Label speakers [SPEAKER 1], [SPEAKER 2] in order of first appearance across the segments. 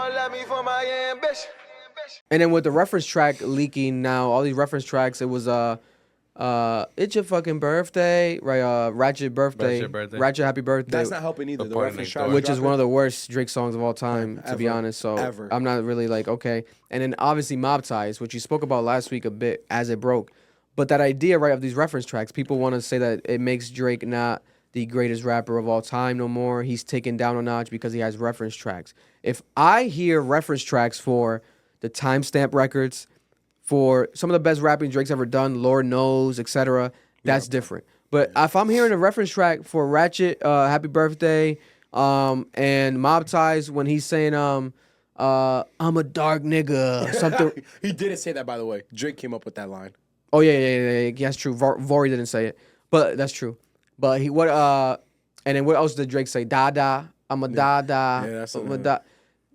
[SPEAKER 1] love me for my ambition.
[SPEAKER 2] And then with the reference track leaking now, all these reference tracks, it was it's your fucking birthday, right? Ratchet birthday, Ratchet happy birthday.
[SPEAKER 3] That's not helping either. The reference track,
[SPEAKER 2] which is one of the worst Drake songs of all time, to be honest. So I'm not really like okay. And then obviously Mob Ties, which you spoke about last week a bit as it broke. But that idea, right, of these reference tracks, people want to say that it makes Drake not the greatest rapper of all time no more. He's taken down a notch because he has reference tracks. If I hear reference tracks for the timestamp records, for some of the best rapping Drake's ever done, Lord knows, etc., that's different. But if I'm hearing a reference track for Ratchet, Happy Birthday, and Mob Ties when he's saying I'm a dark nigga, something.
[SPEAKER 3] He didn't say that, by the way. Drake came up with that line.
[SPEAKER 2] Oh yeah, that's true. Vori didn't say it, but that's true. But and then what else did Drake say? Da, I'm a da.
[SPEAKER 3] Yeah, that's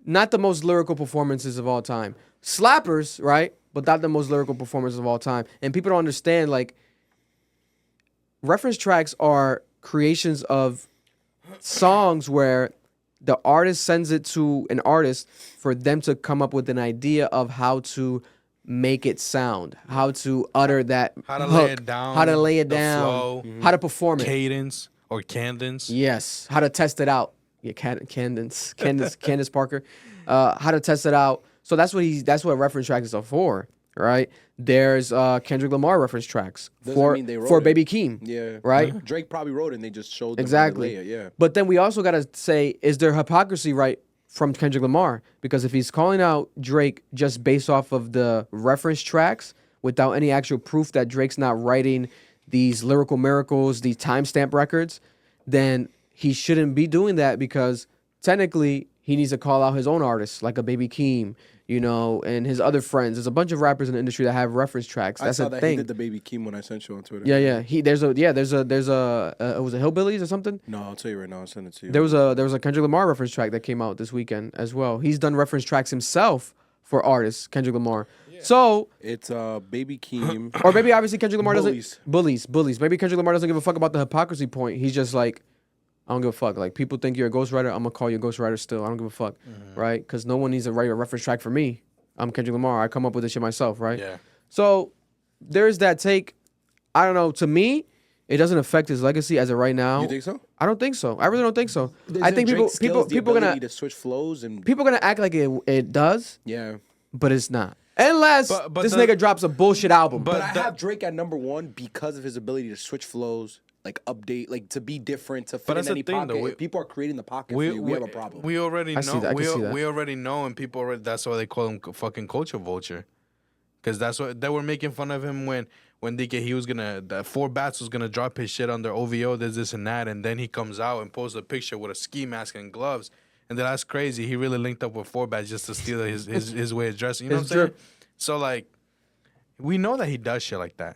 [SPEAKER 2] Not the most lyrical performances of all time. Slappers, right? But not the most lyrical performances of all time. And people don't understand, like, reference tracks are creations of songs where the artist sends it to an artist for them to come up with an idea of how to make it sound, how to utter that
[SPEAKER 4] how to
[SPEAKER 2] hook, lay it down,
[SPEAKER 4] flow,
[SPEAKER 2] how to perform it.
[SPEAKER 4] Cadence or cadence.
[SPEAKER 2] Yes, how to test it out. Yeah, Candace Parker. How to test it out. So that's what reference tracks are for, right? There's Kendrick Lamar reference tracks for Baby Keem.
[SPEAKER 3] Yeah.
[SPEAKER 2] Right?
[SPEAKER 3] Drake probably wrote it and they just showed them
[SPEAKER 2] exactly.
[SPEAKER 3] How to lay it, yeah.
[SPEAKER 2] But then we also gotta say, is there hypocrisy, right, from Kendrick Lamar? Because if he's calling out Drake just based off of the reference tracks without any actual proof that Drake's not writing these lyrical miracles, these timestamp records, then he shouldn't be doing that, because technically he needs to call out his own artists, like a Baby Keem, and his other friends. There's a bunch of rappers in the industry that have reference tracks. That's
[SPEAKER 3] I saw that
[SPEAKER 2] thing.
[SPEAKER 3] He did the Baby Keem when I sent you on Twitter.
[SPEAKER 2] Yeah. There's a was it Hillbillies or something?
[SPEAKER 3] No, I'll tell you right now. I'll send it to you.
[SPEAKER 2] There was a Kendrick Lamar reference track that came out this weekend as well. He's done reference tracks himself for artists, Kendrick Lamar. Yeah. So
[SPEAKER 3] it's Baby Keem,
[SPEAKER 2] or maybe obviously Kendrick Lamar
[SPEAKER 3] Bullies.
[SPEAKER 2] Bullies. Maybe Kendrick Lamar doesn't give a fuck about the hypocrisy point. He's just like, I don't give a fuck. Like, people think you're a ghostwriter, I'm gonna call you a ghostwriter still. I don't give a fuck, right? Because no one needs to write a reference track for me. I'm Kendrick Lamar. I come up with this shit myself, right?
[SPEAKER 4] Yeah.
[SPEAKER 2] So there's that take. I don't know. To me, it doesn't affect his legacy as of right now.
[SPEAKER 3] You think so?
[SPEAKER 2] I don't think so. I really don't think so. I think people gonna
[SPEAKER 3] to switch flows and
[SPEAKER 2] people gonna act like it does.
[SPEAKER 3] Yeah.
[SPEAKER 2] But it's not. Unless this nigga drops a bullshit album.
[SPEAKER 3] But I have Drake at number one because of his ability to switch flows, like update, like to be different, to fit in any pocket. If people are creating the pocket for you, we have a problem.
[SPEAKER 4] We already know.
[SPEAKER 2] I can see that.
[SPEAKER 4] We already know, and people already. That's why they call him fucking culture vulture, because that's what they were making fun of him when DK he was that 4 Bats was gonna drop his shit under OVO, this and that, and then he comes out and posts a picture with a ski mask and gloves. And then that's crazy. He really linked up with 4 Bats just to steal his way of dressing. You know what I'm saying? So, like, we know that he does shit like that.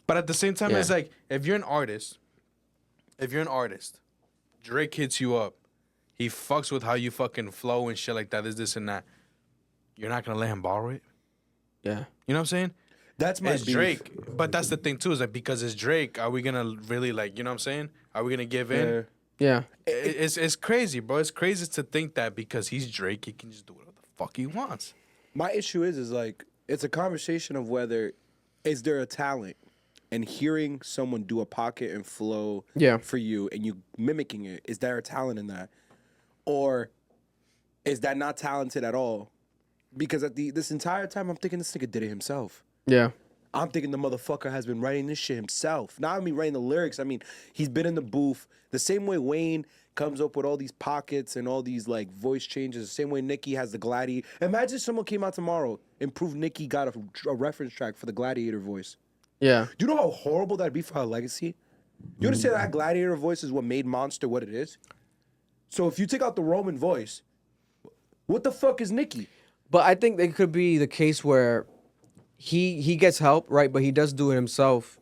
[SPEAKER 4] But at the same time, it's like, if you're an artist, Drake hits you up, he fucks with how you fucking flow and shit like that, this and that, you're not going to let him borrow it?
[SPEAKER 2] Yeah.
[SPEAKER 4] You know what I'm saying?
[SPEAKER 3] That's my beef.
[SPEAKER 4] Drake. But that's the thing, too, is like, because it's Drake, are we going to really, like, you know what I'm saying? Are we going to give in?
[SPEAKER 2] Yeah.
[SPEAKER 4] It's crazy, bro. It's crazy to think that because he's Drake, he can just do whatever the fuck he wants.
[SPEAKER 3] My issue is like, it's a conversation of whether, is there a talent, and hearing someone do a pocket and flow for you and you mimicking it, is there a talent in that? Or is that not talented at all? Because this entire time, I'm thinking this nigga did it himself.
[SPEAKER 2] Yeah.
[SPEAKER 3] I'm thinking the motherfucker has been writing this shit himself. Not only writing the lyrics, I mean, he's been in the booth. The same way Wayne comes up with all these pockets and all these, like, voice changes. The same way Nicki has the Gladiator. Imagine someone came out tomorrow and proved Nicki got a reference track for the Gladiator voice.
[SPEAKER 2] Yeah.
[SPEAKER 3] Do you know how horrible that'd be for her legacy? You understand that Gladiator voice is what made Monster what it is? So if you take out the Roman voice, what the fuck is Nicki?
[SPEAKER 2] But I think it could be the case where he gets help, right? But he does do it himself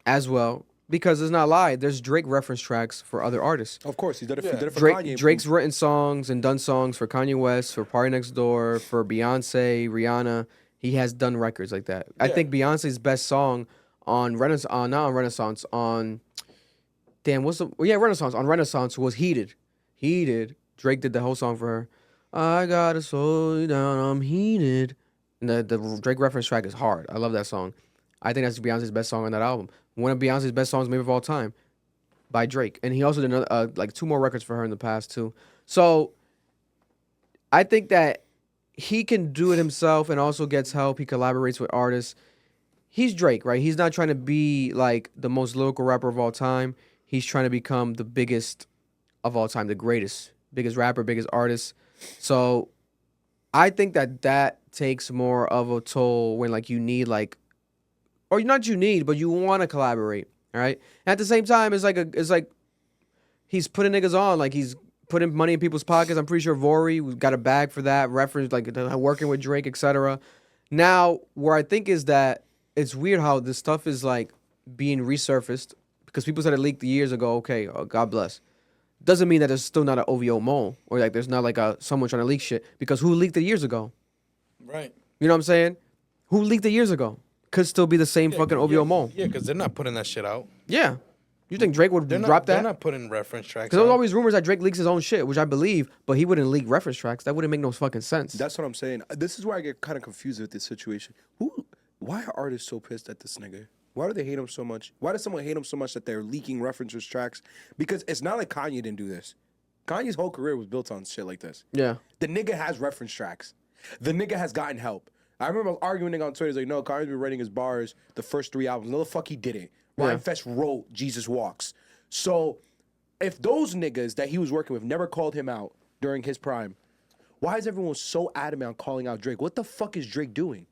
[SPEAKER 2] as well. Because it's not a lie. There's Drake reference tracks for other artists.
[SPEAKER 3] Of course, he did it for Kanye.
[SPEAKER 2] Drake's written songs and done songs for Kanye West, for Party Next Door, for Beyonce, Rihanna. He has done records like that. Yeah. I think Beyonce's best song on Renaissance, on Renaissance was Heated. Drake did the whole song for her. I gotta slow you down, I'm heated. And the Drake reference track is hard. I love that song. I think that's Beyonce's best song on that album. One of Beyonce's best songs maybe of all time by Drake. And he also did another, like 2 more records for her in the past too. So I think that he can do it himself and also gets help. He collaborates with artists. He's Drake, right? He's not trying to be like the most lyrical rapper of all time. He's trying to become the biggest of all time, the greatest, biggest rapper, biggest artist. So I think that takes more of a toll when like you need like, or not you need, but you want to collaborate, all right? And at the same time, it's like he's putting niggas on, like he's putting money in people's pockets. I'm pretty sure Vori got a bag for that, reference like working with Drake, etc. Now, where I think is that it's weird how this stuff is like being resurfaced because people said it leaked years ago. Okay, God bless. Doesn't mean that there's still not an OVO mole or like there's not like someone trying to leak shit because who leaked it years ago?
[SPEAKER 4] Right.
[SPEAKER 2] You know what I'm saying? Who leaked it years ago? Could still be the same fucking OVO mole.
[SPEAKER 4] Yeah, because they're not putting that shit out.
[SPEAKER 2] Yeah. You think Drake would drop that?
[SPEAKER 4] They're not putting reference tracks.
[SPEAKER 2] Because there's always rumors that Drake leaks his own shit, which I believe, but he wouldn't leak reference tracks. That wouldn't make no fucking sense.
[SPEAKER 3] That's what I'm saying. This is where I get kind of confused with this situation. Why are artists so pissed at this nigga? Why do they hate him so much? Why does someone hate him so much that they're leaking references tracks? Because it's not like Kanye didn't do this. Kanye's whole career was built on shit like this.
[SPEAKER 2] Yeah.
[SPEAKER 3] The nigga has reference tracks. The nigga has gotten help. I remember arguing on Twitter, he's like, no, Kanye's been writing his bars the first 3 albums. No, the fuck he didn't. Rhyme Fest wrote Jesus Walks. So if those niggas that he was working with never called him out during his prime, why is everyone so adamant on calling out Drake? What the fuck is Drake doing?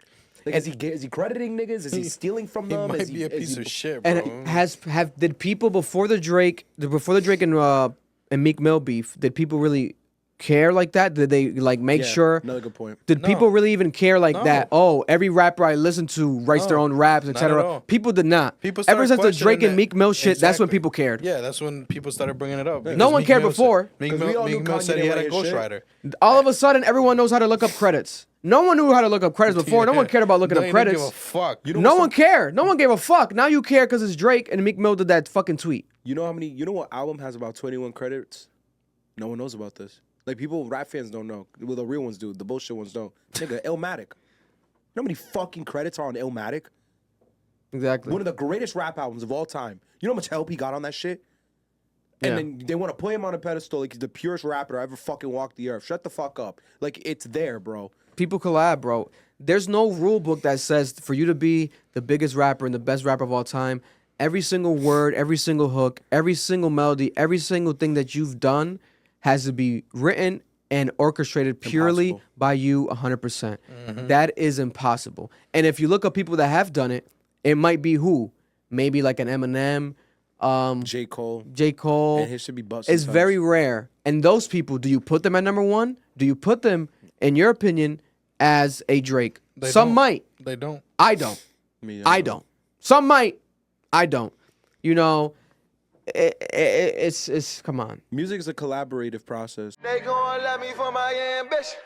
[SPEAKER 3] Like, is he crediting niggas? Is he stealing from them?
[SPEAKER 4] He might be a piece of shit, bro.
[SPEAKER 2] And did people before the Drake and Meek Mill beef, did people really care like that? Did they like make sure?
[SPEAKER 3] Another good point.
[SPEAKER 2] Did people really even care like that? Oh, every rapper I listen to writes their own raps, etc. People did not.
[SPEAKER 4] People
[SPEAKER 2] ever since the Drake and
[SPEAKER 4] that.
[SPEAKER 2] Meek Mill shit, that's when people cared.
[SPEAKER 4] Yeah, that's when people started bringing it up.
[SPEAKER 2] No one cared before.
[SPEAKER 4] Meek Mill said he had a ghostwriter.
[SPEAKER 2] All of a sudden, everyone knows how to look up credits. No one knew how to look up credits before. No one cared about looking up credits.
[SPEAKER 4] Give a fuck.
[SPEAKER 2] No one cared. No one gave a fuck. Now you care because it's Drake and Meek Mill did that fucking tweet.
[SPEAKER 3] You know what album has about 21 credits? No one knows about this. Like, rap fans don't know. Well, the real ones do. The bullshit ones don't. Nigga, Illmatic. You know how many fucking credits are on Illmatic?
[SPEAKER 2] Exactly.
[SPEAKER 3] One of the greatest rap albums of all time. You know how much help he got on that shit? And then they want to put him on a pedestal like he's the purest rapper to ever fucking walk the earth. Shut the fuck up. Like, it's there, bro.
[SPEAKER 2] People collab, bro. There's no rule book that says for you to be the biggest rapper and the best rapper of all time, every single word, every single hook, every single melody, every single thing that you've done has to be written and orchestrated purely by you 100%. Mm-hmm. That is impossible. And if you look up people that have done it, it might be who? Maybe like an Eminem,
[SPEAKER 3] J. Cole.
[SPEAKER 2] And
[SPEAKER 3] his should be busted.
[SPEAKER 2] It's very rare. And those people, do you put them at number 1? Do you put them, in your opinion, as a Drake? Some might.
[SPEAKER 4] They don't.
[SPEAKER 2] I don't. I don't. Some might. I don't. You know, it's come on.
[SPEAKER 3] Music is a collaborative process.
[SPEAKER 1] They gon' love me for my ambition.